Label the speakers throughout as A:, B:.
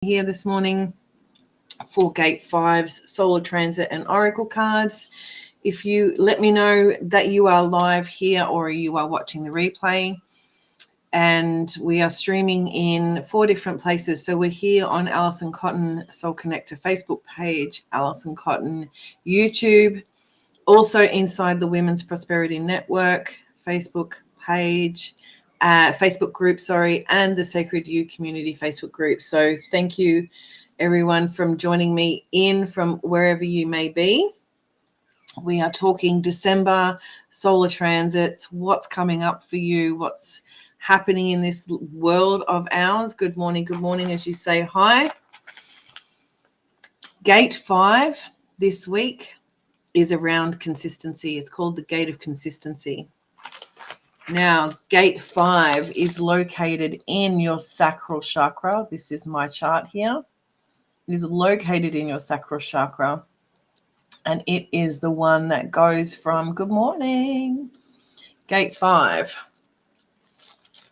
A: here this morning for Gate 5's Solar Transit and Oracle cards. If you let me know that you are live here or you are watching the replay, and we are streaming in 4 different places. So we're here on Alison Cotton Soul Connector Facebook page, Alison Cotton YouTube, also inside the Women's Prosperity Network Facebook page, Facebook group, and the Sacred You Community Facebook group. So thank you everyone from joining me in from wherever you may be. We are talking December solar transits, what's coming up for you, what's happening in this world of ours. Good morning as you say hi. Gate 5 this week is around consistency. It's called the Gate of Consistency. Now, Gate 5 is located in your sacral chakra. This is my chart here. It is located in your sacral chakra, and it is the one that goes from, good morning, Gate 5.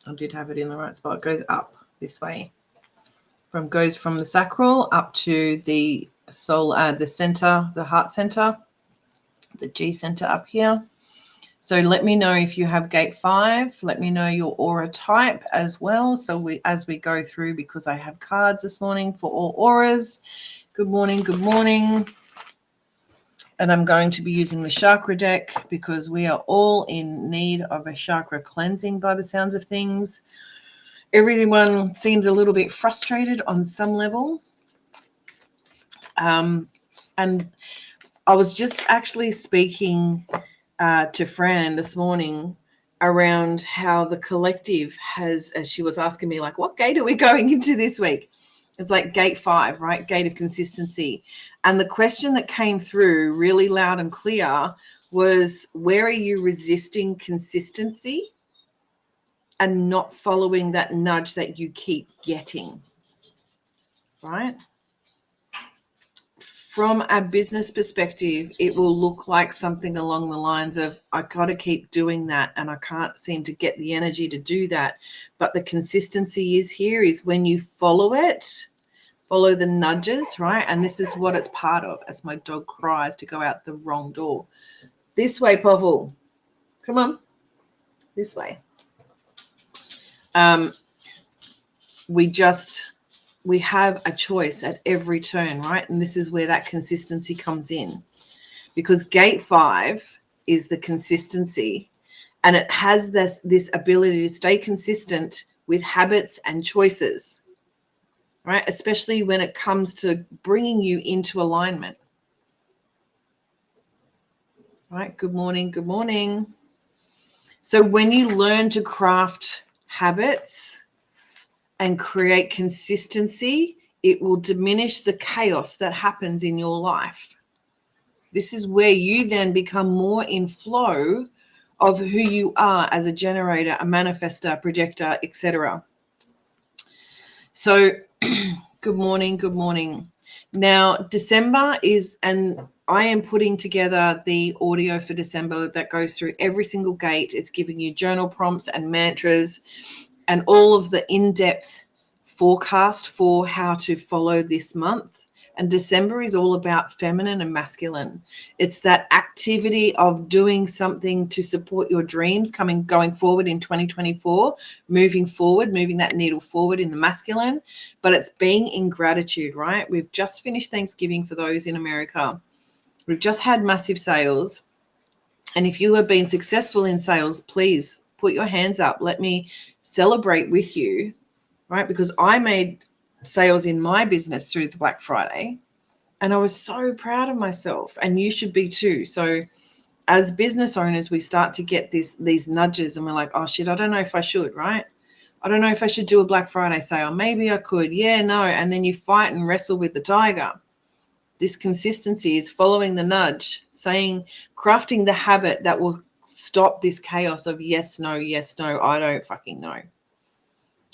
A: I did have it in the right spot. It goes up this way. Goes from the sacral up to the soul, the center, the heart center, the G center up here. So let me know if you have Gate 5. Let me know your aura type as well. So as we go through, because I have cards this morning for all auras. Good morning. And I'm going to be using the chakra deck because we are all in need of a chakra cleansing by the sounds of things. Everyone seems a little bit frustrated on some level. And I was just actually speaking to Fran this morning around how the collective has, as she was asking me, like, what gate are we going into this week? It's like Gate 5, right? Gate of Consistency. And the question that came through really loud and clear was, where are you resisting consistency and not following that nudge that you keep getting, right? From a business perspective, it will look like something along the lines of, I got to keep doing that and I can't seem to get the energy to do that. But the consistency is when you follow it, follow the nudges, right? And this is what it's part of, as my dog cries to go out the wrong door. This way, Pavel. Come on. This way. We have a choice at every turn, right? And this is where that consistency comes in, because Gate 5 is the consistency, and it has this ability to stay consistent with habits and choices, right? Especially when it comes to bringing you into alignment, right? Good morning. So when you learn to craft habits and create consistency, it will diminish the chaos that happens in your life. This is where you then become more in flow of who you are as a generator, a manifestor, projector, etc. So good morning. Now, December is, and I am putting together the audio for December that goes through every single gate. It's giving you journal prompts and mantras and all of the in-depth forecast for how to follow this month. And December is all about feminine and masculine. It's that activity of doing something to support your dreams going forward in 2024, moving that needle forward in the masculine. But it's being in gratitude, right? We've just finished Thanksgiving for those in America. We've just had massive sales. And if you have been successful in sales, please put your hands up. Let me celebrate with you, right? Because I made sales in my business through the Black Friday, and I was so proud of myself, and you should be too. So as business owners, we start to get these nudges, and we're like, oh shit, I don't know if I should, right? I don't know if I should do a Black Friday sale. Maybe I could. Yeah, no. And then you fight and wrestle with the tiger. This consistency is following the nudge, crafting the habit that will stop this chaos of yes, no, I don't fucking know.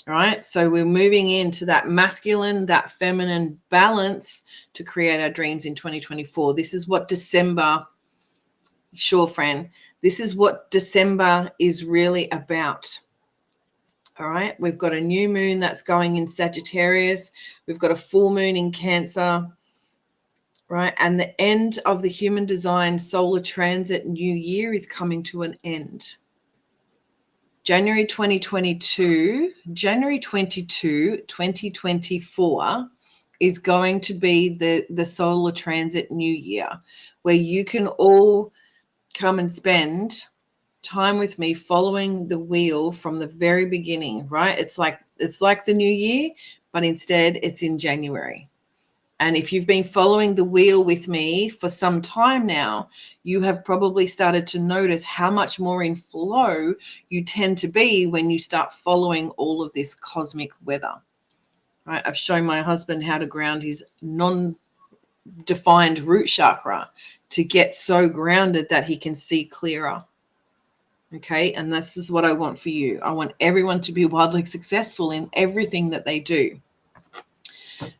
A: All right. So we're moving into that masculine, that feminine balance to create our dreams in 2024. This is what December, sure, Fran, this is what December is really about. All right, we've got a new moon that's going in Sagittarius. We've got a full moon in Cancer, right? And the end of the human design solar transit new year is coming to an end. January 2022, 2024 is going to be the solar transit new year, where you can all come and spend time with me following the wheel from the very beginning, right? It's like the new year, but instead it's in January. And if you've been following the wheel with me for some time now, you have probably started to notice how much more in flow you tend to be when you start following all of this cosmic weather. Right? I've shown my husband how to ground his non-defined root chakra to get so grounded that he can see clearer. Okay, and this is what I want for you. I want everyone to be wildly successful in everything that they do.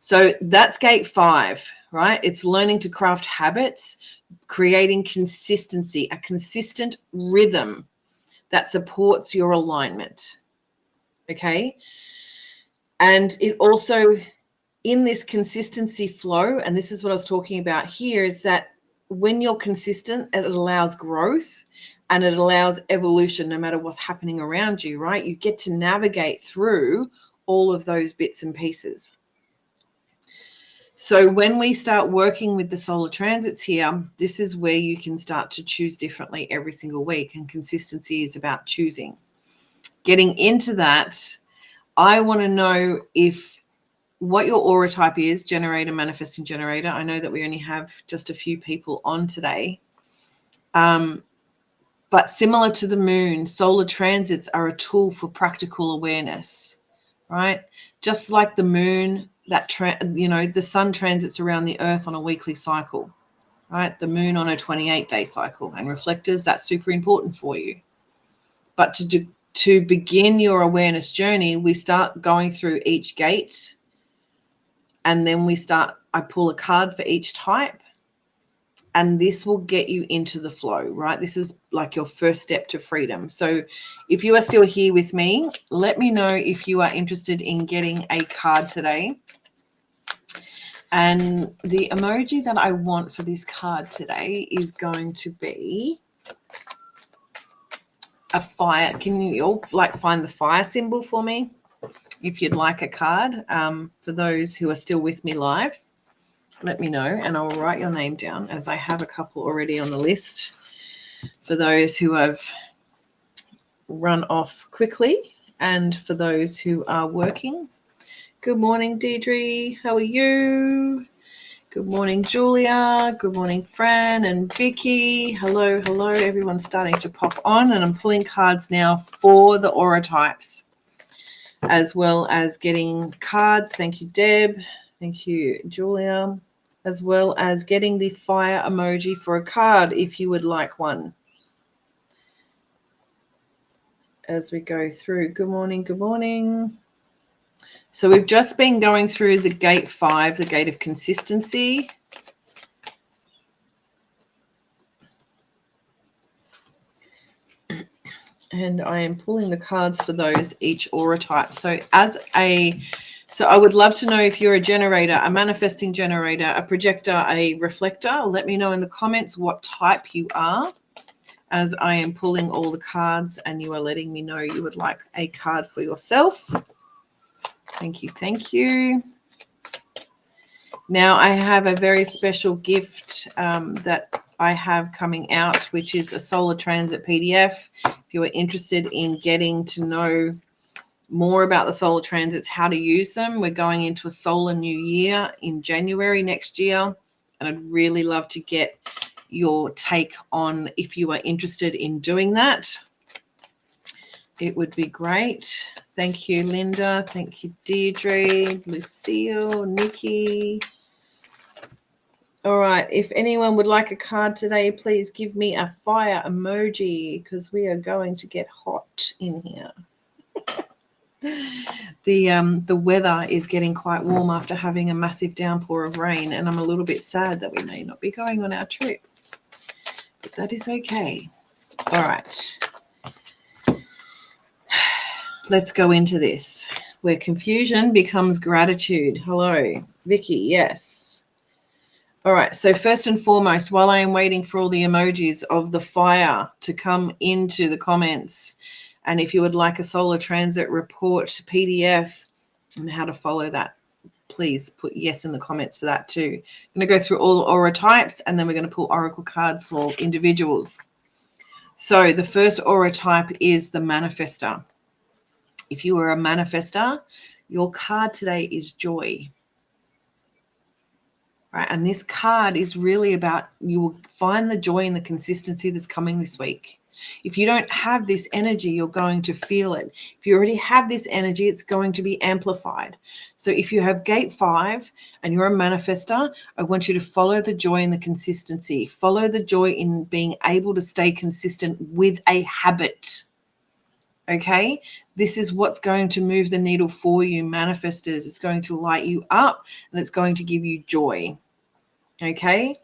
A: So that's gate 5, right? It's learning to craft habits, creating consistency, a consistent rhythm that supports your alignment. Okay, and it also, in this consistency flow, and this is what I was talking about here, is that when you're consistent, it allows growth and it allows evolution no matter what's happening around you, right? You get to navigate through all of those bits and pieces. So when we start working with the solar transits here, this is where you can start to choose differently every single week, and consistency is about choosing. Getting into that, I want to know what your aura type is, generator, manifesting generator. I know that we only have just a few people on today. But similar to the moon, solar transits are a tool for practical awareness, right? Just like the moon, the sun transits around the earth on a weekly cycle, right? The moon on a 28-day cycle, and reflectors, that's super important for you. But to begin your awareness journey, we start going through each gate, and then I pull a card for each type. And this will get you into the flow, right? This is like your first step to freedom. So if you are still here with me, let me know if you are interested in getting a card today. And the emoji that I want for this card today is going to be a fire. Can you all find the fire symbol for me if you'd like a card? For those who are still with me live, let me know and I'll write your name down, as I have a couple already on the list for those who have run off quickly and for those who are working. Good morning, Deirdre. How are you? Good morning, Julia. Good morning, Fran and Vicky. Hello, hello. Everyone's starting to pop on, and I'm pulling cards now for the aura types, as well as getting cards. Thank you, Deb. Thank you, Julia. As well as getting the fire emoji for a card if you would like one. As we go through. Good morning, good morning. So we've just been going through the gate 5, the gate of consistency. And I am pulling the cards for those, each aura type. So I would love to know if you're a generator, a manifesting generator, a projector, a reflector. Let me know in the comments what type you are, as I am pulling all the cards and you are letting me know you would like a card for yourself. Thank you, thank you. Now I have a very special gift that I have coming out, which is a solar transit PDF. If you are interested in getting to know more about the solar transits, how to use them, we're going into a solar new year in January next year, and I'd really love to get your take on if you are interested in doing that. It would be great. Thank you, Linda. Thank you, Deirdre, Lucille, Nikki. All right, if anyone would like a card today, please give me a fire emoji, because we are going to get hot in here. The weather is getting quite warm after having a massive downpour of rain, and I'm a little bit sad that we may not be going on our trip, but that is okay. All right. let's go into this, where confusion becomes gratitude. Hello, Vicky. Yes. All right. So first and foremost, while I am waiting for all the emojis of the fire to come into the comments, and if you would like a solar transit report PDF and how to follow that, please put yes in the comments for that too. I'm going to go through all the aura types, and then we're going to pull oracle cards for individuals. So the first aura type is the manifester. If you are a manifester, your card today is joy. Right? And this card is really about, you will find the joy and the consistency that's coming this week. If you don't have this energy, you're going to feel it. If you already have this energy, it's going to be amplified. So if you have gate 5 and you're a manifester, I want you to follow the joy and the consistency. Follow the joy in being able to stay consistent with a habit. Okay, this is what's going to move the needle for you, manifestors. It's going to light you up and it's going to give you joy. Okay,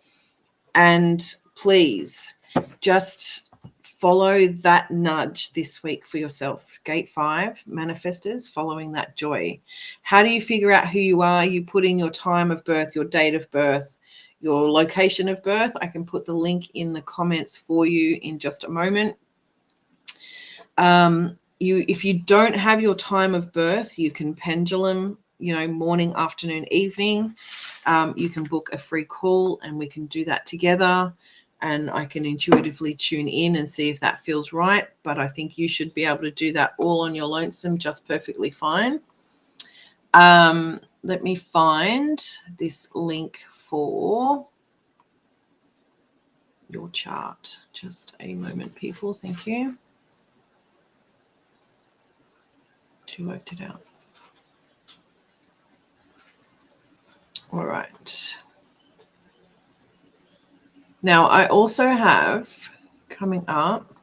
A: and please just follow that nudge this week for yourself. Gate 5, manifestors, following that joy. How do you figure out who you are? You put in your time of birth, your date of birth, your location of birth. I can put the link in the comments for you in just a moment. If you don't have your time of birth, you can pendulum, morning, afternoon, evening. You can book a free call and we can do that together, and I can intuitively tune in and see if that feels right. But I think you should be able to do that all on your lonesome just perfectly fine. Let me find this link for your chart. Just a moment, people. Thank you. She worked it out. All right. Now, I also have coming up,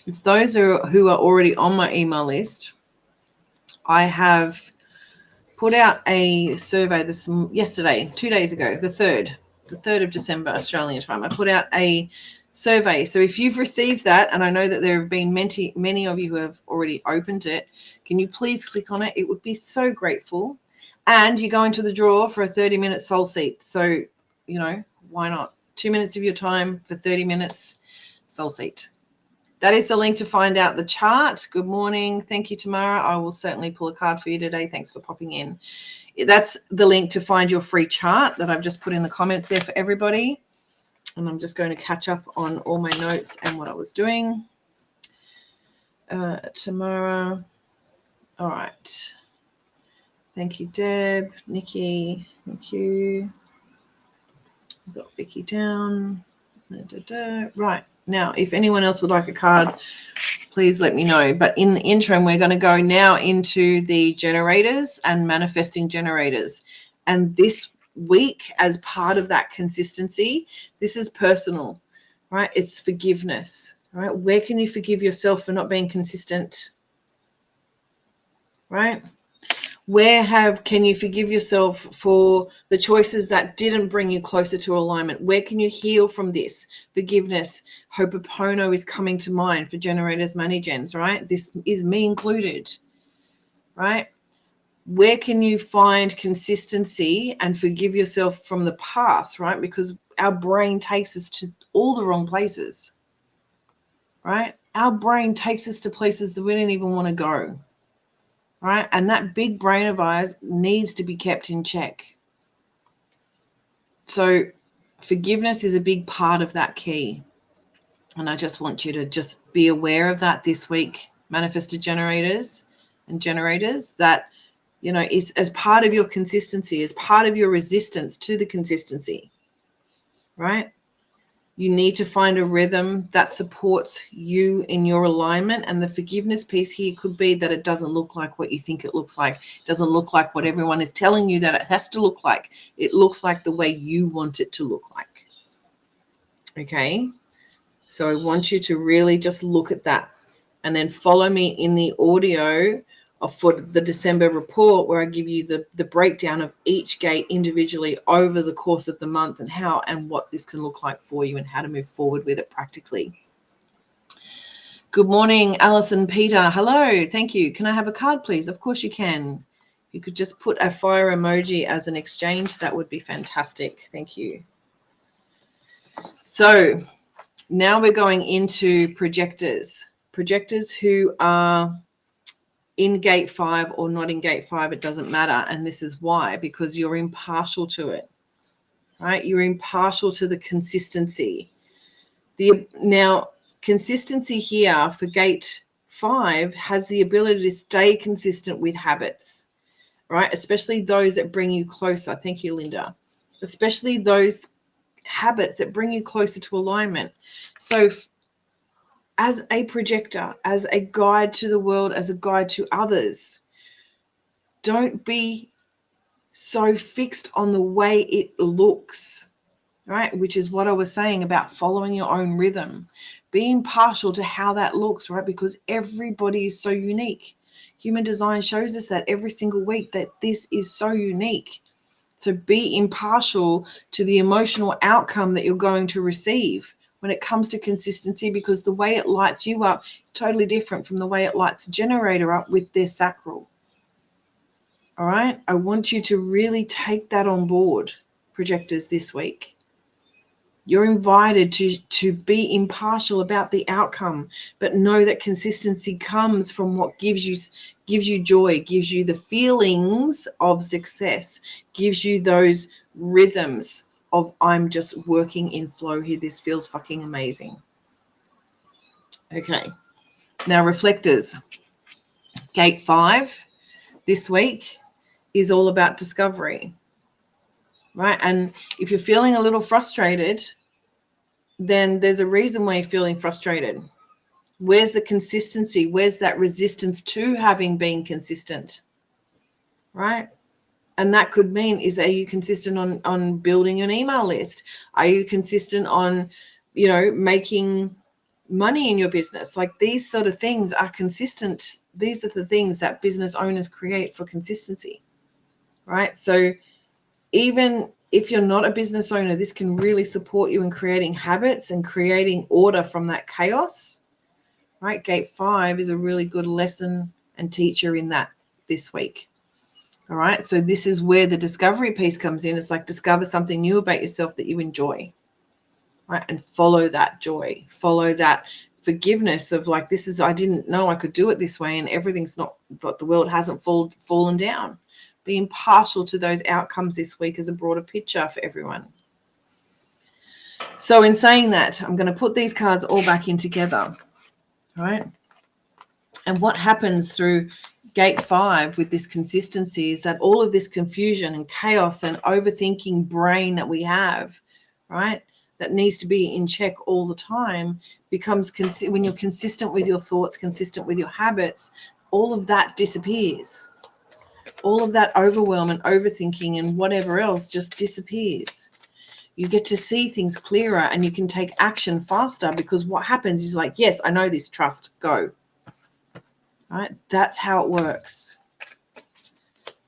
A: if those who are already on my email list, I have put out a survey yesterday, 2 days ago, the 3rd of December, Australian time. I put out a survey. So if you've received that, and I know that there have been many of you who have already opened it, can you please click on it? It would be so grateful. And you go into the draw for a 30-minute soul seat. So, why not? 2 minutes of your time for 30 minutes, soul seat. That is the link to find out the chart. Good morning. Thank you, Tamara. I will certainly pull a card for you today. Thanks for popping in. That's the link to find your free chart that I've just put in the comments there for everybody. And I'm just going to catch up on all my notes and what I was doing. Tamara. All right. Thank you, Deb, Nikki. Thank you. I've got Vicky down. Right. Now, if anyone else would like a card, please let me know. But in the interim, we're going to go now into the generators and manifesting generators. And this week, as part of that consistency, this is personal, right? It's forgiveness, right? Where can you forgive yourself for not being consistent, right? Where can you forgive yourself for the choices that didn't bring you closer to alignment? Where can you heal from this? Forgiveness. Ho'oponopono is coming to mind for generators, money gens, right? This is me included, right? Where can you find consistency and forgive yourself from the past, right? Because our brain takes us to all the wrong places, right? Our brain takes us to places that we didn't even want to go. Right? And that big brain of ours needs to be kept in check. So forgiveness is a big part of that key. And I just want you to just be aware of that this week, manifested generators and generators, that, it's as part of your consistency, as part of your resistance to the consistency, right? You need to find a rhythm that supports you in your alignment. And the forgiveness piece here could be that it doesn't look like what you think it looks like. It doesn't look like what everyone is telling you that it has to look like. It looks like the way you want it to look like. Okay? So I want you to really just look at that. And then follow me in the audio for the December report, where I give you the breakdown of each gate individually over the course of the month, and how and what this can look like for you and how to move forward with it practically. Good morning, Alison, Peter. Hello, thank you. Can I have a card, please? Of course you can. If you could just put a fire emoji as an exchange, that would be fantastic. Thank you. So now we're going into projectors. Projectors who are in gate 5 or not in gate 5, it doesn't matter. And this is why, because you're impartial to it, right? You're impartial to the consistency. Now, consistency here for gate 5 has the ability to stay consistent with habits, right? Especially those that bring you closer. Thank you, Linda. Especially those habits that bring you closer to alignment. So as a projector, as a guide to the world, as a guide to others, don't be so fixed on the way it looks, right? Which is what I was saying about following your own rhythm. Be impartial to how that looks, right? Because everybody is so unique. Human design shows us that every single week, that this is so unique. So be impartial to the emotional outcome that you're going to receive when it comes to consistency, because the way it lights you up is totally different from the way it lights a generator up with their sacral. All right. I want you to really take that on board, projectors, this week. You're invited to be impartial about the outcome, but know that consistency comes from what gives you joy, gives you the feelings of success, gives you those rhythms of, I'm just working in flow here. This feels fucking amazing. Okay. Now, reflectors. Gate 5 this week is all about discovery, right? And if you're feeling a little frustrated, then there's a reason why you're feeling frustrated. Where's the consistency? Where's that resistance to having been consistent, right? And that could mean, are you consistent on building an email list? Are you consistent on, making money in your business? Like, these sort of things are consistent. These are the things that business owners create for consistency, right? So even if you're not a business owner, this can really support you in creating habits and creating order from that chaos, right? Gate 5 is a really good lesson and teacher in that this week. All right. So this is where the discovery piece comes in. It's like, discover something new about yourself that you enjoy, right? And follow that joy, follow that forgiveness of, like, I didn't know I could do it this way, and everything's not, the world hasn't fallen down. Be impartial to those outcomes this week as a broader picture for everyone. So in saying that, I'm going to put these cards all back in together, right? And what happens through gate 5 with this consistency is that all of this confusion and chaos and overthinking brain that we have, right, that needs to be in check all the time, becomes, when you're consistent with your thoughts, consistent with your habits, all of that disappears. All of that overwhelm and overthinking and whatever else just disappears. You get to see things clearer and you can take action faster, because what happens is, like, yes, I know this, trust, go. All right, that's how it works.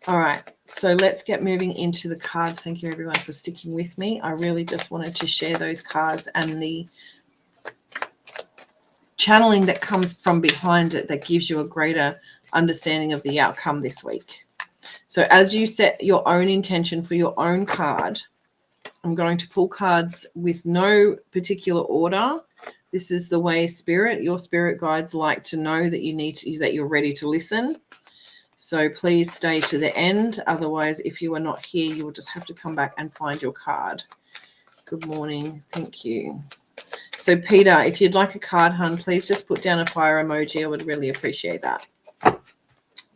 A: All right, so let's get moving into the cards. Thank you, everyone, for sticking with me. I really just wanted to share those cards and the channeling that comes from behind it that gives you a greater understanding of the outcome this week. So as you set your own intention for your own card, I'm going to pull cards with no particular order. This is the way your spirit guides like to know that that you're ready to listen. So please stay to the end. Otherwise, if you are not here, you will just have to come back and find your card. Good morning. Thank you. So Peter, if you'd like a card, hun, please just put down a fire emoji. I would really appreciate that.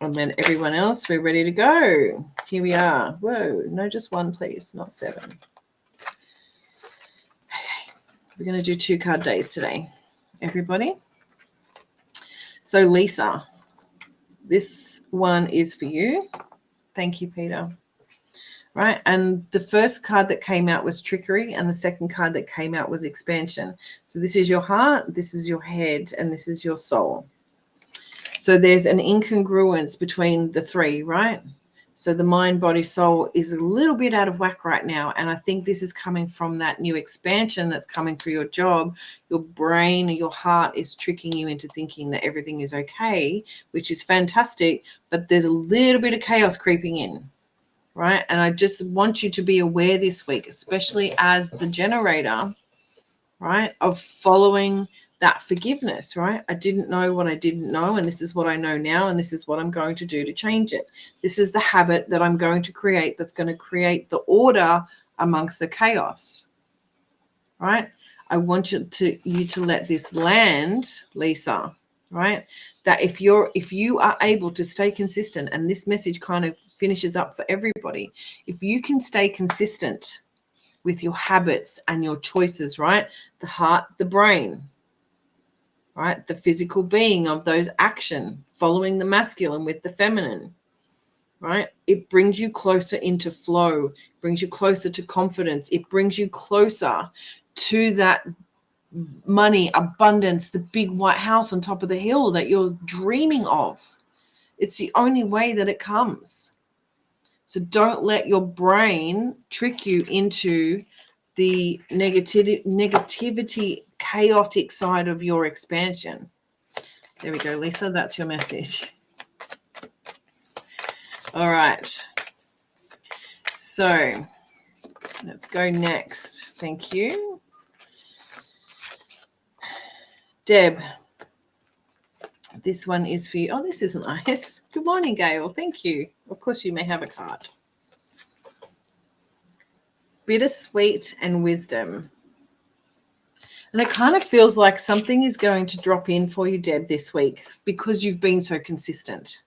A: And then everyone else, we're ready to go. Here we are. Whoa, no, just one, please, not 7. Okay. We're going to do 2 card days today, everybody. So Lisa, this one is for you. Thank you, Peter. Right, and the first card that came out was trickery, and the second card that came out was expansion. So this is your heart, this is your head, and this is your soul. So there's an incongruence between the 3, right? So the mind, body, soul is a little bit out of whack right now. And I think this is coming from that new expansion that's coming through your job. Your brain or your heart is tricking you into thinking that everything is okay, which is fantastic. But there's a little bit of chaos creeping in, right? And I just want you to be aware this week, especially as the generator, right, of following that forgiveness, right? I didn't know what I didn't know, and this is what I know now, and this is what I'm going to do to change it. This is the habit that I'm going to create that's going to create the order amongst the chaos, right? I want you to let this land, Lisa, right? That if you are able to stay consistent, and this message kind of finishes up for everybody, if you can stay consistent with your habits and your choices, right? The heart, the brain, right? The physical being of those action, following the masculine with the feminine, right? It brings you closer into flow, brings you closer to confidence. It brings you closer to that money, abundance, the big white house on top of the hill that you're dreaming of. It's the only way that it comes. So don't let your brain trick you into the negativity, chaotic side of your expansion. There we go, Lisa. That's your message. All right. So let's go next. Thank you. Deb, this one is for you. Oh, this isn't nice. Good morning, Gail. Thank you. Of course, you may have a card. Bittersweet and wisdom. And it kind of feels like something is going to drop in for you, Deb, this week because you've been so consistent,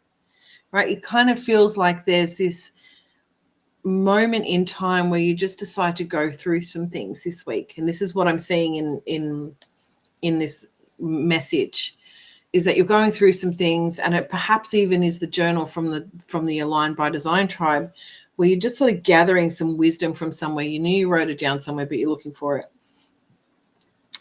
A: right? It kind of feels like there's this moment in time where you just decide to go through some things this week. And this is what I'm seeing in this message, is that you're going through some things, and it perhaps even is the journal from the Aligned by Design tribe, where you're just sort of gathering some wisdom from somewhere. You knew you wrote it down somewhere, but you're looking for it.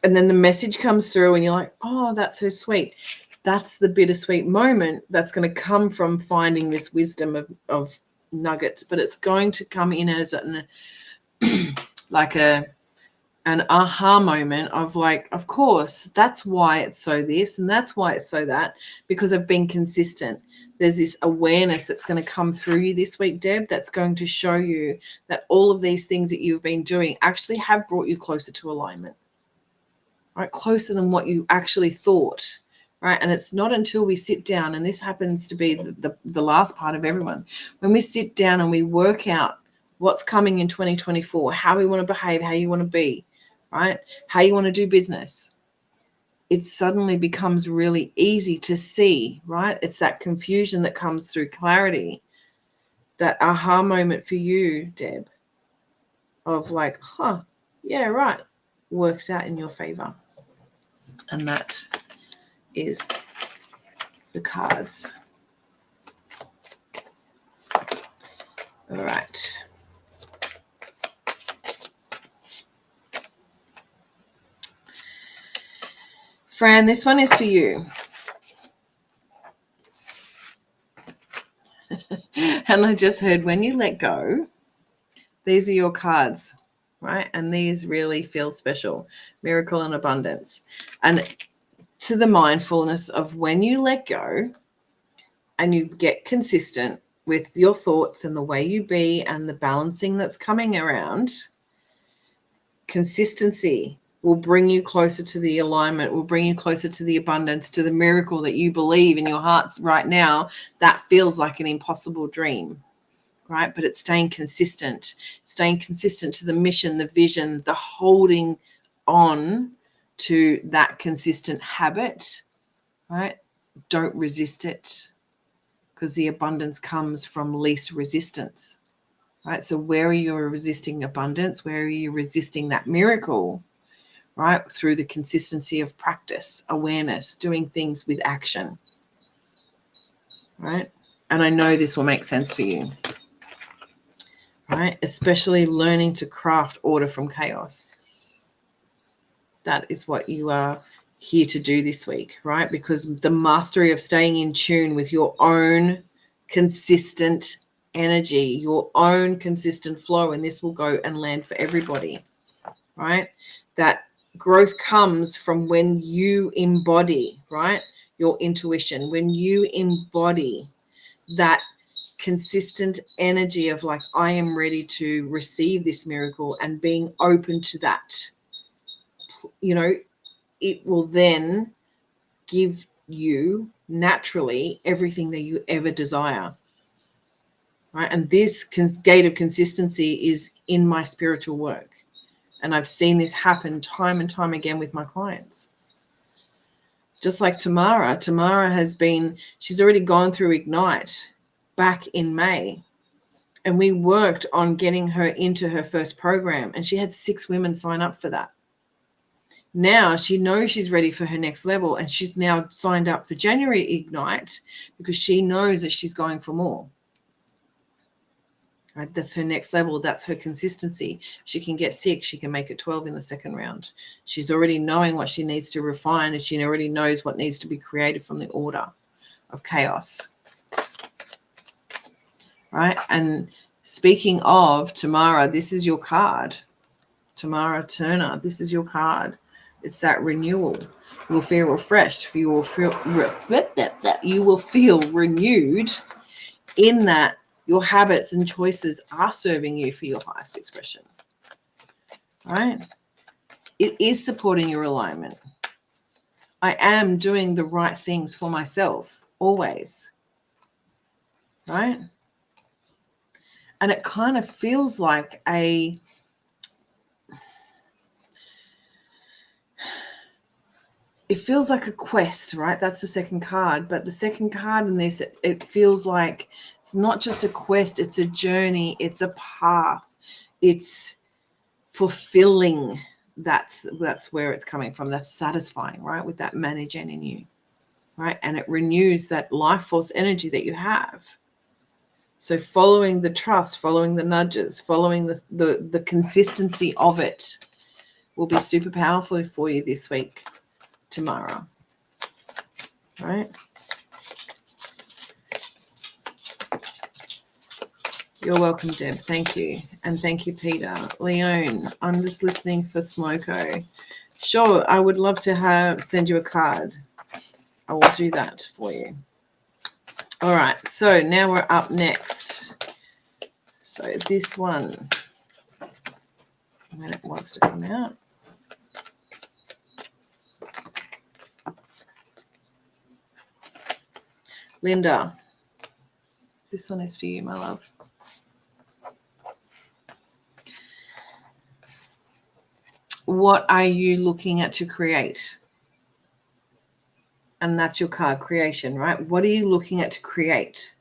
A: And then the message comes through and you're like, oh, that's so sweet. That's the bittersweet moment that's going to come from finding this wisdom of nuggets, but it's going to come in as an aha moment of like, of course, that's why it's so this and that's why it's so that, because I've been consistent. There's this awareness that's going to come through you this week, Deb, that's going to show you that all of these things that you've been doing actually have brought you closer to alignment. Right, closer than what you actually thought, right? And it's not until we sit down, and this happens to be the last part of everyone, when we sit down and we work out what's coming in 2024, how we want to behave, how you want to be, right? How you want to do business. It suddenly becomes really easy to see, right? It's that confusion that comes through clarity, that aha moment for you, Deb, of like, yeah, right, works out in your favor. And that is the cards. All right. Fran, this one is for you. And I just heard, when you let go, these are your cards, right? And these really feel special. Miracle and abundance. And to the mindfulness of when you let go and you get consistent with your thoughts and the way you be and the balancing that's coming around, consistency will bring you closer to the alignment, will bring you closer to the abundance, to the miracle that you believe in your hearts right now. That feels like an impossible dream, right? But it's staying consistent to the mission, the vision, the holding on to that consistent habit, right? Don't resist it, because the abundance comes from least resistance, right? So where are you resisting abundance? Where are you resisting that miracle, right? Through the consistency of practice, awareness, doing things with action, right? And I know this will make sense for you, right? Especially learning to craft order from chaos. That is what you are here to do this week, right? Because the mastery of staying in tune with your own consistent energy, your own consistent flow, and this will go and land for everybody, right? That growth comes from when you embody, right, your intuition, when you embody that consistent energy of like, I am ready to receive this miracle, and being open to that, you know, it will then give you naturally everything that you ever desire, right? And this gate of consistency is in my spiritual work, and I've seen this happen time and time again with my clients. Just like Tamara has been, she's already gone through Ignite back in May, and we worked on getting her into her first program, and she had 6 women sign up for that. Now she knows she's ready for her next level, and she's now signed up for January Ignite because she knows that she's going for more. Right? That's her next level. That's her consistency. She can get 6. She can make it 12 in the second round. She's already knowing what she needs to refine, and she already knows what needs to be created from the order of chaos. Right? And speaking of Tamara, this is your card. Tamara Turner, this is your card. It's that renewal. You will feel refreshed. You will feel renewed in that your habits and choices are serving you for your highest expression. Right? It is supporting your alignment. I am doing the right things for myself always. Right? And it kind of feels like a quest, right? That's the second card. But the second card in this, it feels like it's not just a quest, it's a journey, it's a path, it's fulfilling. That's where it's coming from. That's satisfying, right? With that Mani-Gen in you, right? And it renews that life force energy that you have. So following the trust, following the nudges, following the consistency of it will be super powerful for you this week. Tomorrow, right? You're welcome, Deb. Thank you. And thank you, Peter. Leone, I'm just listening for Smoko. Sure, I would love to send you a card. I will do that for you. All right, so now we're up next. So this one, when it wants to come out. Linda, this one is for you, my love. What are you looking at to create? And that's your card, creation, right? What are you looking at to create?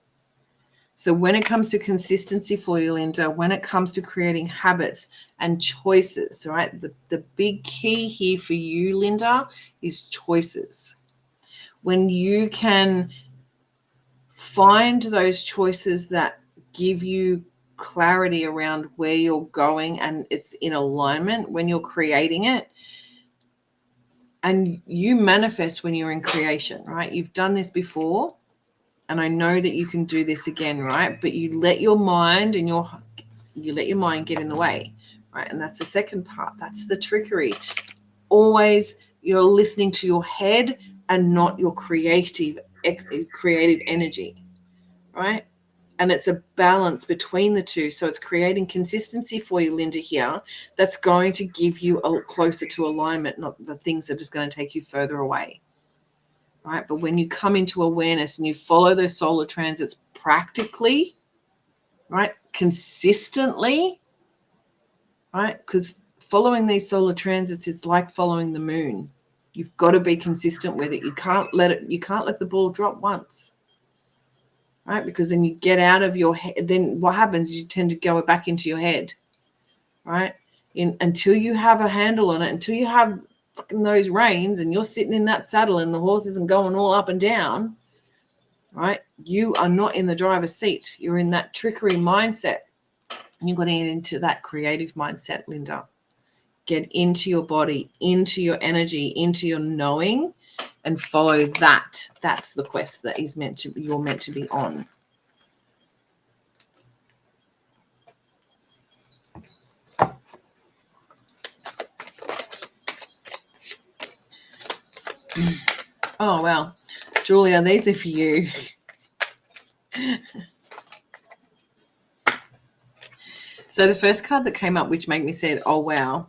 A: So when it comes to consistency for you, Linda, when it comes to creating habits and choices, right? The big key here for you, Linda, is choices. When you can find those choices that give you clarity around where you're going and it's in alignment when you're creating it, and you manifest when you're in creation, right? You've done this before, and I know that you can do this again, right? But you let your mind get in the way, right? And that's the second part. That's the trickery. Always you're listening to your head and not your creative energy, right? And it's a balance between the two. So it's creating consistency for you, Linda, here. That's going to give you closer to alignment, not the things that is going to take you further away, right? But when you come into awareness and you follow those solar transits practically, right, consistently, right? Because following these solar transits is like following the moon. You've got to be consistent with it. You can't let the ball drop once. Right? Because then you get out of your head. Then what happens is you tend to go back into your head, right? Until you have a handle on it, until you have fucking those reins and you're sitting in that saddle and the horse isn't going all up and down, right? You are not in the driver's seat. You're in that trickery mindset. And you've got to get into that creative mindset, Linda. Get into your body, into your energy, into your knowing, and follow that. That's the quest that you're meant to be on. Oh, wow. Julia, these are for you. So the first card that came up, which made me say, oh, wow,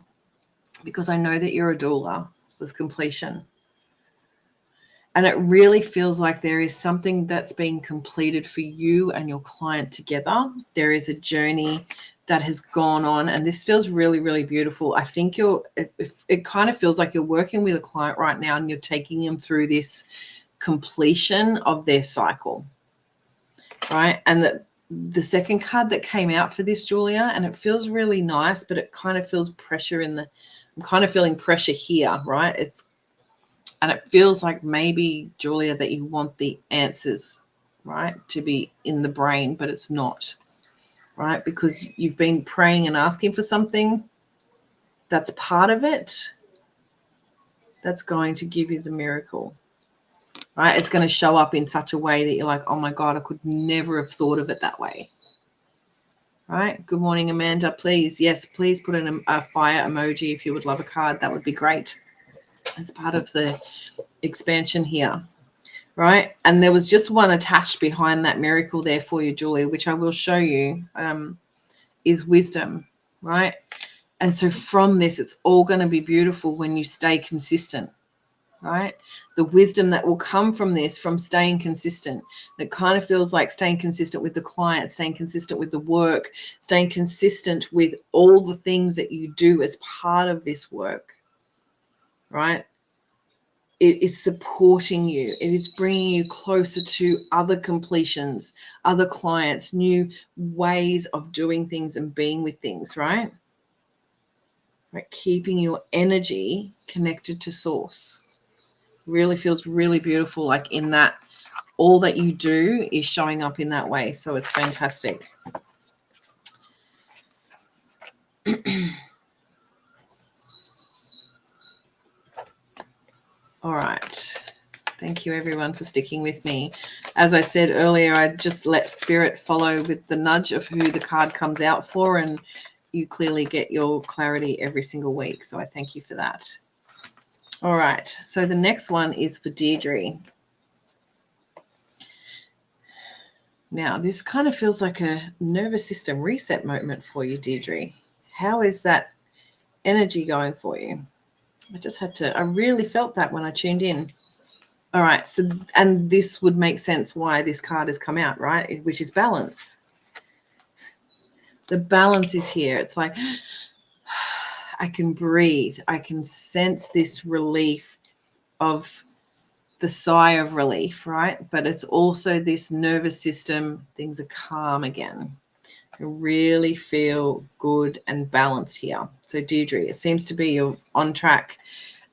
A: because I know that you're a doula, was completion. And it really feels like there is something that's being completed for you and your client together. There is a journey that has gone on, and this feels really, really beautiful. I think it kind of feels like you're working with a client right now and you're taking them through this completion of their cycle, right? And the second card that came out for this, Julia, and it feels really nice, but it kind of feels pressure I'm kind of feeling pressure here, right? And it feels like maybe, Julia, that you want the answers, right, to be in the brain, but it's not, right? Because you've been praying and asking for something. That's part of it. That's going to give you the miracle, right? It's going to show up in such a way that you're like, oh my God, I could never have thought of it that way. Right. Good morning, Amanda. Please, yes, please put in a fire emoji if you would love a card. That would be great. As part of the expansion here. Right. And there was just one attached behind that miracle there for you, Julie, which I will show you, is wisdom. Right. And so from this, it's all going to be beautiful when you stay consistent. Right. The wisdom that will come from this, from staying consistent. It kind of feels like staying consistent with the client, staying consistent with the work, staying consistent with all the things that you do as part of this work. Right. It is supporting you. It is bringing you closer to other completions, other clients, new ways of doing things and being with things, right? Right, keeping your energy connected to source. Really feels really beautiful, like in that all that you do is showing up in that way. So it's fantastic. All right. Thank you, everyone, for sticking with me. As I said earlier, I just let Spirit follow with the nudge of who the card comes out for, and you clearly get your clarity every single week. So I thank you for that. All right. So the next one is for Deirdre. Now, this kind of feels like a nervous system reset moment for you, Deirdre. How is that energy going for you? I really felt that when I tuned in. All right. So, and this would make sense why this card has come out, right? Which is balance. The balance is here. It's like, I can breathe. I can sense this relief of the sigh of relief, right? But it's also this nervous system. Things are calm again. I really feel good and balanced here. So, Deirdre, it seems to be you're on track.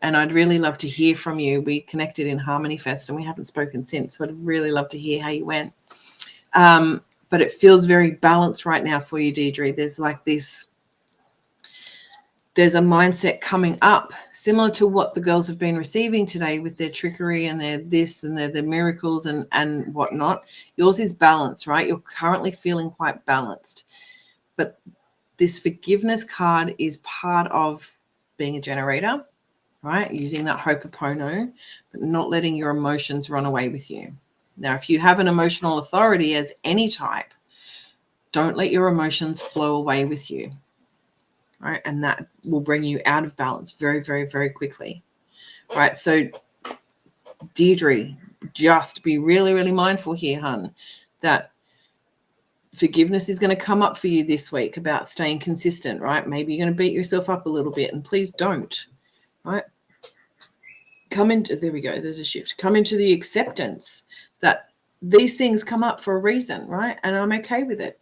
A: And I'd really love to hear from you. We connected in Harmony Fest and we haven't spoken since. So I'd really love to hear how you went. But it feels very balanced right now for you, Deirdre. There's like this, there's a mindset coming up similar to what the girls have been receiving today with their trickery and their this and their miracles and whatnot. Yours is balanced, right? You're currently feeling quite balanced. But this forgiveness card is part of being a generator, right? Using that Ho'oponopono, but not letting your emotions run away with you. Now, if you have an emotional authority as any type, don't let your emotions flow away with you, right? And that will bring you out of balance very, very, very quickly, right? So, Deirdre, just be really, really mindful here, hun, that forgiveness is going to come up for you this week about staying consistent, right? Maybe you're going to beat yourself up a little bit, and please don't, right? Come into, there we go, there's a shift. Come into the acceptance that these things come up for a reason, right? And I'm okay with it.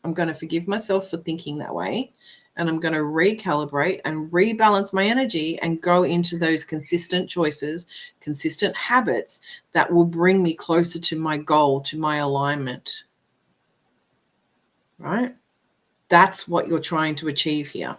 A: I'm going to forgive myself for thinking that way, and I'm going to recalibrate and rebalance my energy and go into those consistent choices, consistent habits that will bring me closer to my goal, to my alignment, right? That's what you're trying to achieve here.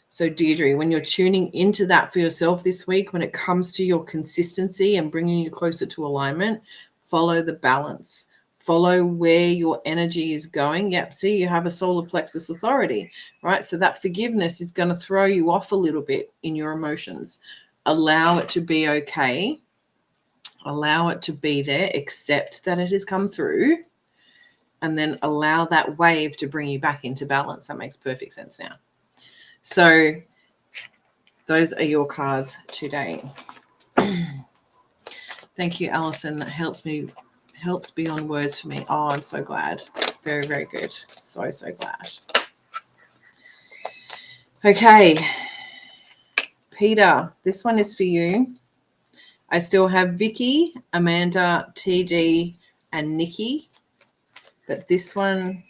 A: So, Deirdre, when you're tuning into that for yourself this week, when it comes to your consistency and bringing you closer to alignment, follow the balance. Follow where your energy is going. Yep, see, you have a solar plexus authority, right? So that forgiveness is going to throw you off a little bit in your emotions. allow it to be okay. Allow it to be there, accept that it has come through, and then allow that wave to bring you back into balance. That makes perfect sense now. So those are your cards today. Thank you, Alison. That helps beyond words for me. Oh, I'm so glad. Very, very good. So, so glad. Okay. Peter, this one is for you. I still have Vicky, Amanda, TD, and Nikki. But this one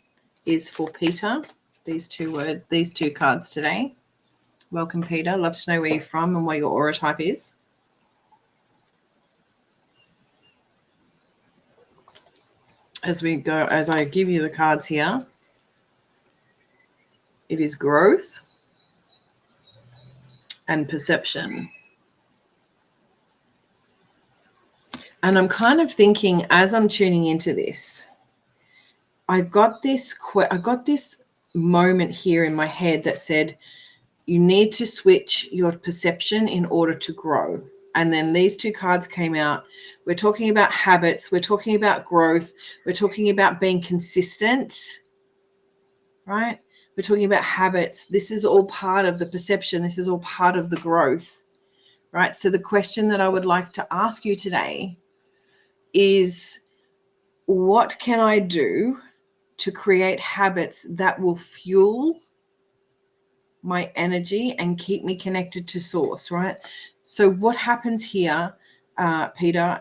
A: is for Peter. These two cards today. Welcome, Peter. Love to know where you're from and what your aura type is. As I give you the cards here, it is growth and perception. And I'm kind of thinking, as I'm tuning into this, I got this moment here in my head that said, you need to switch your perception in order to grow. And then these two cards came out. We're talking about habits. We're talking about growth. We're talking about being consistent, right? We're talking about habits. This is all part of the perception. This is all part of the growth, right? So the question that I would like to ask you today is, what can I do to create habits that will fuel my energy and keep me connected to source, right? So what happens here, Peter,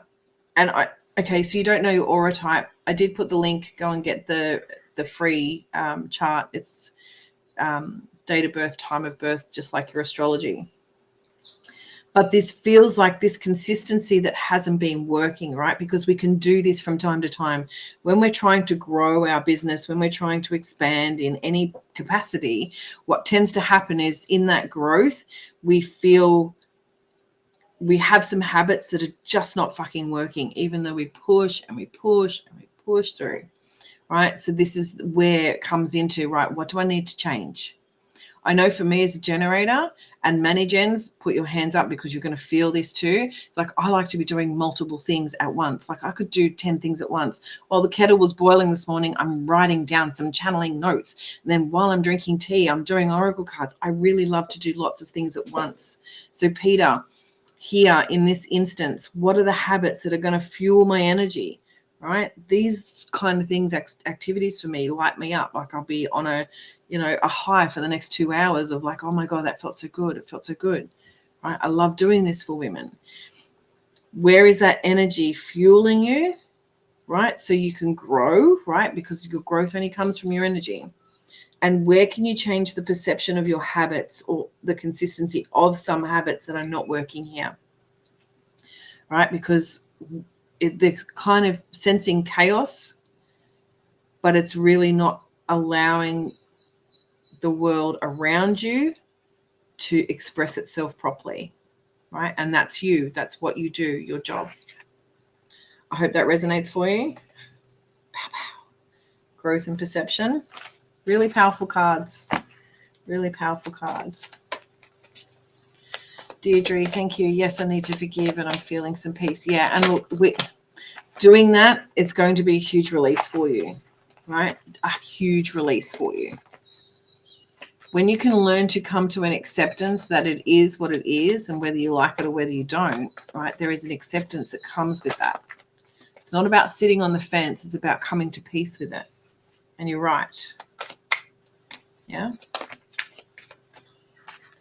A: and okay, so you don't know your aura type. I did put the link. Go and get the free chart. It's date of birth, time of birth, just like your astrology. But this feels like this consistency that hasn't been working, right? Because we can do this from time to time. When we're trying to grow our business, when we're trying to expand in any capacity, what tends to happen is in that growth, we feel we have some habits that are just not fucking working, even though we push and we push and we push through, right? So this is where it comes into, right, what do I need to change? I know for me as a generator, and many gens, put your hands up because you're going to feel this too. It's like, I like to be doing multiple things at once. Like I could do 10 things at once. While the kettle was boiling this morning, I'm writing down some channeling notes. And then while I'm drinking tea, I'm doing oracle cards. I really love to do lots of things at once. So Peter, here in this instance, what are the habits that are going to fuel my energy? Right? These kind of things, activities for me light me up. Like I'll be on a high for the next 2 hours of like, oh my God, that felt so good. It felt so good. Right? I love doing this for women. Where is that energy fueling you? Right? So you can grow, right? Because your growth only comes from your energy. And where can you change the perception of your habits or the consistency of some habits that are not working here? Right? Because they're kind of sensing chaos, but it's really not allowing the world around you to express itself properly, right? And that's you. That's what you do, your job. I hope that resonates for you. Pow, pow. Growth and perception. Really powerful cards. Really powerful cards. Deirdre, thank you. Yes, I need to forgive and I'm feeling some peace. Yeah, and look, doing that, it's going to be a huge release for you, right? A huge release for you. When you can learn to come to an acceptance that it is what it is, and whether you like it or whether you don't, right, there is an acceptance that comes with that. It's not about sitting on the fence. It's about coming to peace with it. And you're right. Yeah?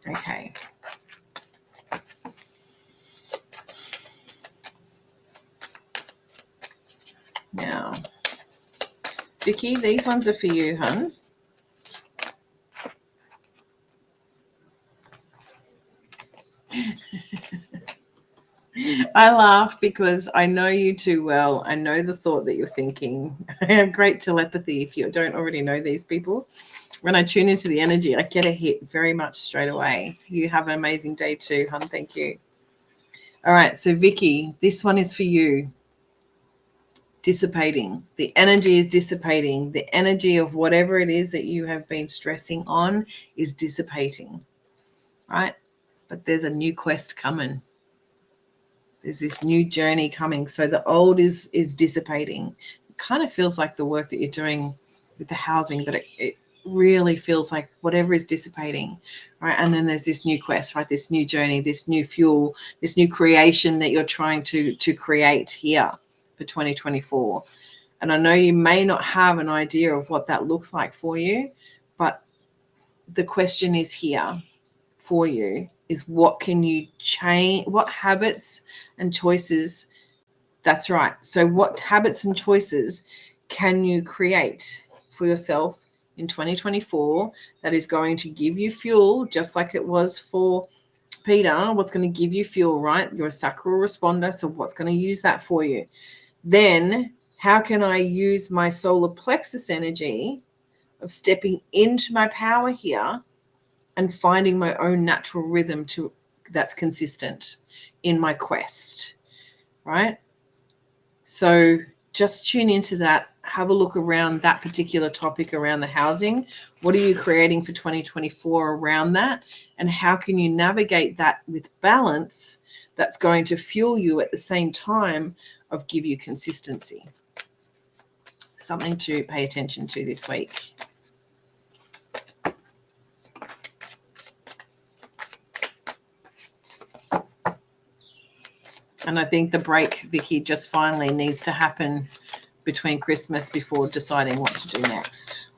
A: Okay. Now, Vicky, these ones are for you, hun. I laugh because I know you too well. I know the thought that you're thinking. I have great telepathy if you don't already know these people. When I tune into the energy, I get a hit very much straight away. You have an amazing day too, hun. Thank you. All right, so Vicky, this one is for you. Dissipating. The energy is dissipating. The energy of whatever it is that you have been stressing on is dissipating, right? but there's a new quest coming. There's this new journey coming. So the old is dissipating. It kind of feels like the work that you're doing with the housing, but it really feels like whatever is dissipating, right? And then there's this new quest, right? This new journey, this new fuel, this new creation that you're trying to create here for 2024. And I know you may not have an idea of what that looks like for you, but the question is here for you is, what can you change? What habits and choices? That's right. So what habits and choices can you create for yourself in 2024 that is going to give you fuel, just like it was for Peter? What's going to give you fuel, right? You're a sacral responder. So what's going to use that for you? Then how can I use my solar plexus energy of stepping into my power here and finding my own natural rhythm that's consistent in my quest, right? So just tune into that. Have a look around that particular topic around the housing. What are you creating for 2024 around that? And how can you navigate that with balance that's going to fuel you at the same time of give you consistency? Something to pay attention to this week. And I think the break, Vicky, just finally needs to happen between Christmas before deciding what to do next.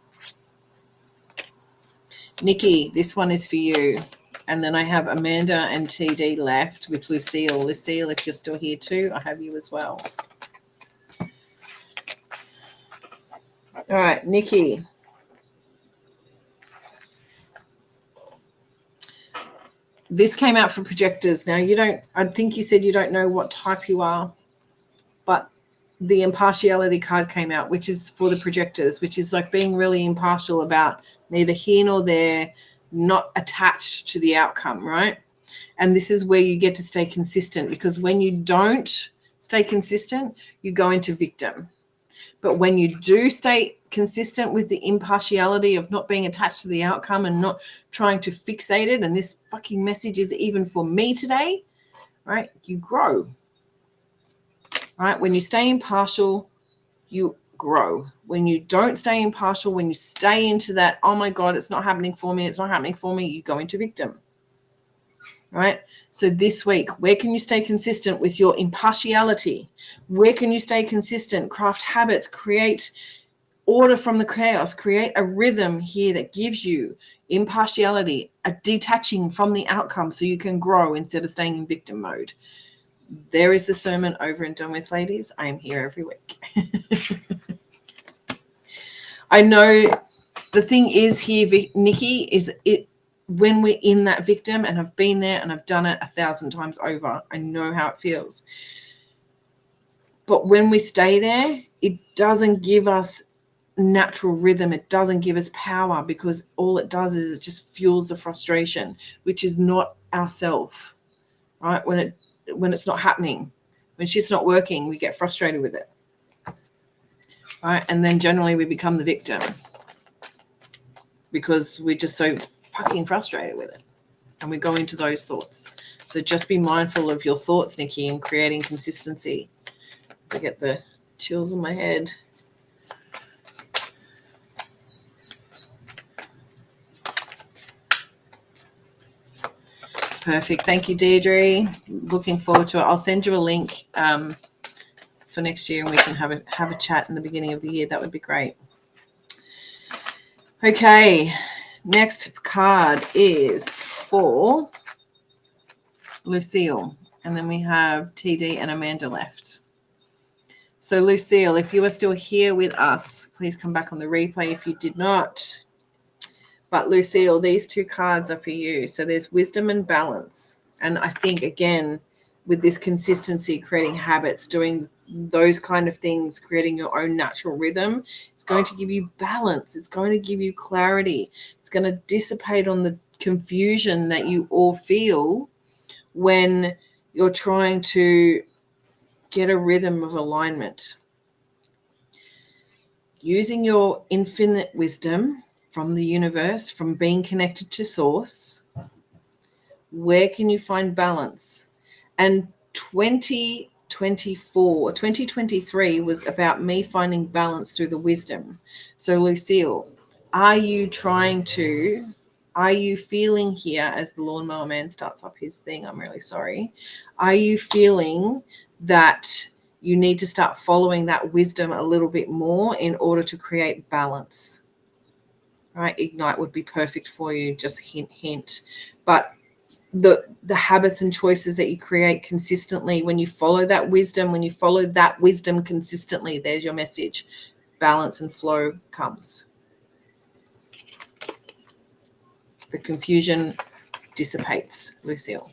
A: Nikki, this one is for you. And then I have Amanda and TD left with Lucille. Lucille, if you're still here too, I have you as well. All right, Nikki. This came out for projectors. Now, I think you said you don't know what type you are, but the impartiality card came out, which is for the projectors, which is like being really impartial about neither here nor there, not attached to the outcome, right? And this is where you get to stay consistent, because when you don't stay consistent, you go into victim. But when you do stay consistent with the impartiality of not being attached to the outcome and not trying to fixate it, and this fucking message is even for me today, right? You grow, right? When you stay impartial, you grow. When you don't stay impartial, when you stay into that, oh my God, it's not happening for me, it's not happening for me, you go into victim, right? So this week, where can you stay consistent with your impartiality? Where can you stay consistent? Craft habits, create order from the chaos, create a rhythm here that gives you impartiality, a detaching from the outcome so you can grow instead of staying in victim mode. There is the sermon, over and done with, ladies. I am here every week. I know the thing is here, Nikki, is it when we're in that victim, and I've been there and I've done it 1,000 times over, I know how it feels. But when we stay there, it doesn't give us natural rhythm. It doesn't give us power, because all it does is it just fuels the frustration, which is not ourself, right? When it's not happening, when shit's not working, we get frustrated with it, right? And then generally we become the victim because we're just so fucking frustrated with it, and we go into those thoughts. So just be mindful of your thoughts, Nikki, and creating consistency. I get the chills in my head. Perfect. Thank you, Deirdre. Looking forward to it. I'll send you a link for next year, and we can have a chat in the beginning of the year. That would be great. Okay. Next card is for Lucille, and then we have TD and Amanda left. So Lucille, if you are still here with us, please come back on the replay if you did not. But Lucille, these two cards are for you. So there's wisdom and balance. And I think, again, with this consistency, creating habits, doing those kind of things, creating your own natural rhythm, it's going to give you balance. It's going to give you clarity. It's going to dissipate on the confusion that you all feel when you're trying to get a rhythm of alignment. Using your infinite wisdom from the universe, from being connected to source, Where can you find balance? And 2023 was about me finding balance through the wisdom. So Lucille, are you feeling here, as the lawnmower man starts up his thing, I'm really sorry, are you feeling that you need to start following that wisdom a little bit more in order to create balance? Right? Ignite would be perfect for you, just hint. But the habits and choices that you create consistently, when you follow that wisdom consistently, there's your message. Balance and flow comes. The confusion dissipates, Lucille.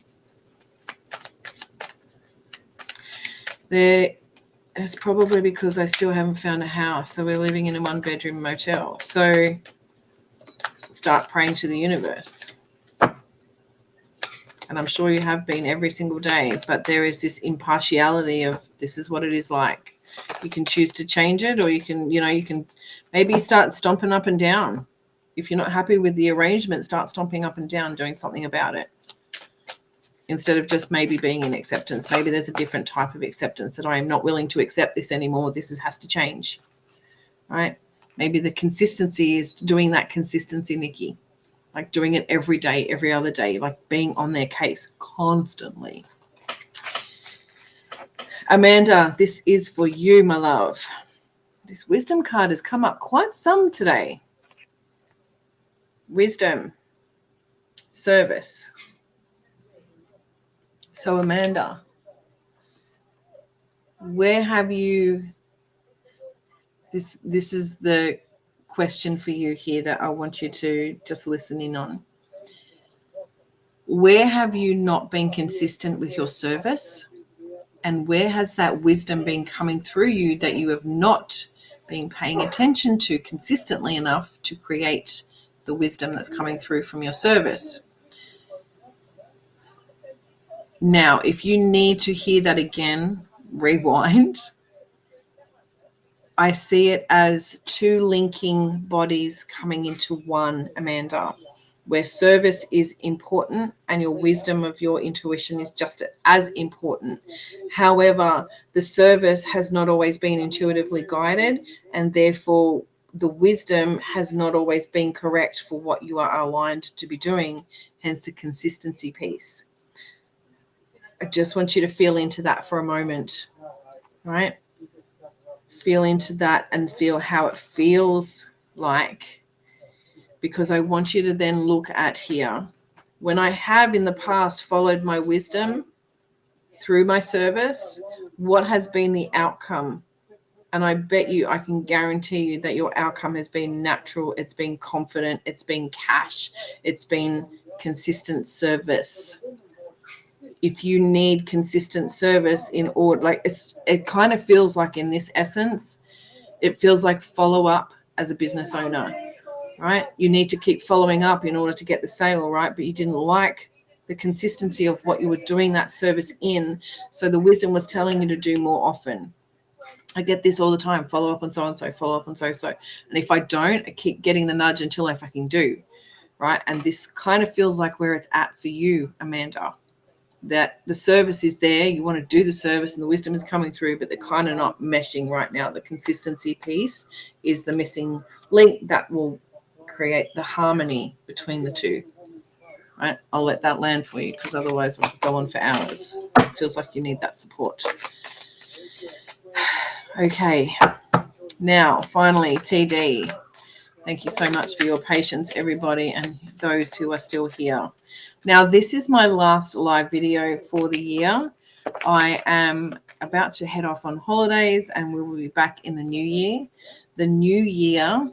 A: It's probably because I still haven't found a house, so we're living in a 1-bedroom motel. So start praying to the universe. And I'm sure you have been every single day, but there is this impartiality of this is what it is like. You can choose to change it, or you can maybe start stomping up and down. If you're not happy with the arrangement, start stomping up and down, doing something about it. Instead of just maybe being in acceptance. Maybe there's a different type of acceptance, that I am not willing to accept this anymore. This has to change, right? Maybe the consistency is doing that consistency, Nikki. Like doing it every day, every other day, like being on their case constantly. Amanda, this is for you, my love. This wisdom card has come up quite some today. Wisdom, service. So Amanda, where have you, this is the question for you here that I want you to just listen in on. Where have you not been consistent with your service? And where has that wisdom been coming through you that you have not been paying attention to consistently enough to create the wisdom that's coming through from your service? Now, if you need to hear that again, rewind. I see it as two linking bodies coming into one, Amanda, where service is important and your wisdom of your intuition is just as important. However, the service has not always been intuitively guided, and therefore the wisdom has not always been correct for what you are aligned to be doing, hence the consistency piece. I just want you to feel into that for a moment, right? Feel into that and feel how it feels like, because I want you to then look at here. When I have in the past followed my wisdom through my service, what has been the outcome? And I bet you, I can guarantee you that your outcome has been natural. It's been confident. It's been cash. It's been consistent service. If you need consistent service in order, like it kind of feels like in this essence, it feels like follow up as a business owner, right? You need to keep following up in order to get the sale, right? But you didn't like the consistency of what you were doing that service in. So the wisdom was telling you to do more often. I get this all the time, follow up on so-and-so, follow up on so-and-so. And if I don't, I keep getting the nudge until I fucking do, right? And this kind of feels like where it's at for you, Amanda. That the service is there, you want to do the service and the wisdom is coming through, but they're kind of not meshing right now. The consistency piece is the missing link that will create the harmony between the two. Right? I'll let that land for you, because otherwise I'll go on for hours. It feels like you need that support. Okay, now finally, TD. Thank you so much for your patience, everybody, and those who are still here. Now, this is my last live video for the year. I am about to head off on holidays and we will be back in the new year. The new year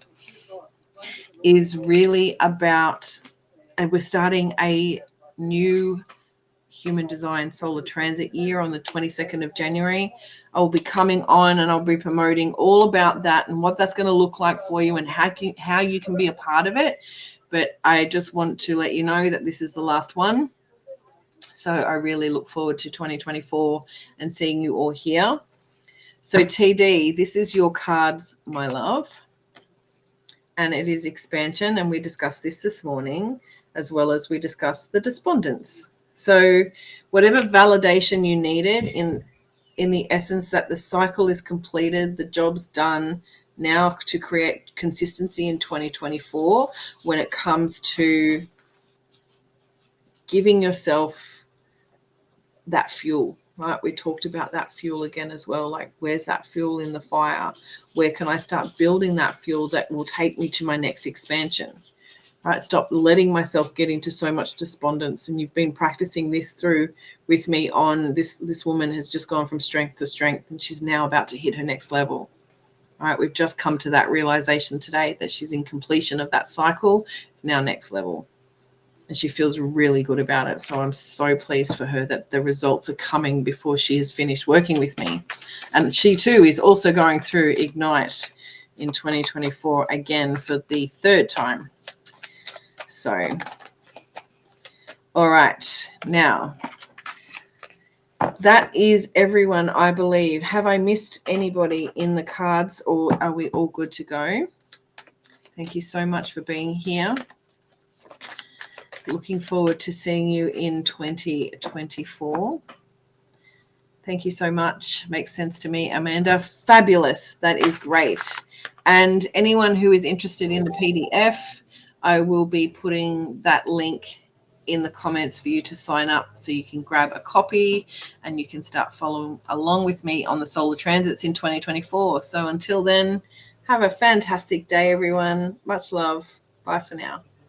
A: is really about, and we're starting a new human design solar transit year on the 22nd of January. I'll be coming on and I'll be promoting all about that and what that's going to look like for you and how you can be a part of it. But I just want to let you know that this is the last one. So I really look forward to 2024 and seeing you all here. So TD, this is your cards, my love. And it is expansion. And we discussed this morning, as well as we discussed the despondence. So whatever validation you needed in the essence that the cycle is completed, the job's done, now to create consistency in 2024 when it comes to giving yourself that fuel, right? We talked about that fuel again as well. Like, where's that fuel in the fire? Where can I start building that fuel that will take me to my next expansion? Right? Stop letting myself get into so much despondence. And you've been practicing this through with me on this woman has just gone from strength to strength, and she's now about to hit her next level. All right, we've just come to that realization today that she's in completion of that cycle. It's now next level. And she feels really good about it. So I'm so pleased for her that the results are coming before she has finished working with me. And she too is also going through Ignite in 2024 again for the third time. So, all right, now that is everyone, I believe. Have I missed anybody in the cards, or are we all good to go? Thank you so much for being here. Looking forward to seeing you in 2024. Thank you so much. Makes sense to me, Amanda. Fabulous. That is great. And anyone who is interested in the PDF, I will be putting that link in the comments for you to sign up so you can grab a copy and you can start following along with me on the solar transits in 2024. So until then, have a fantastic day, everyone. Much love. Bye for now.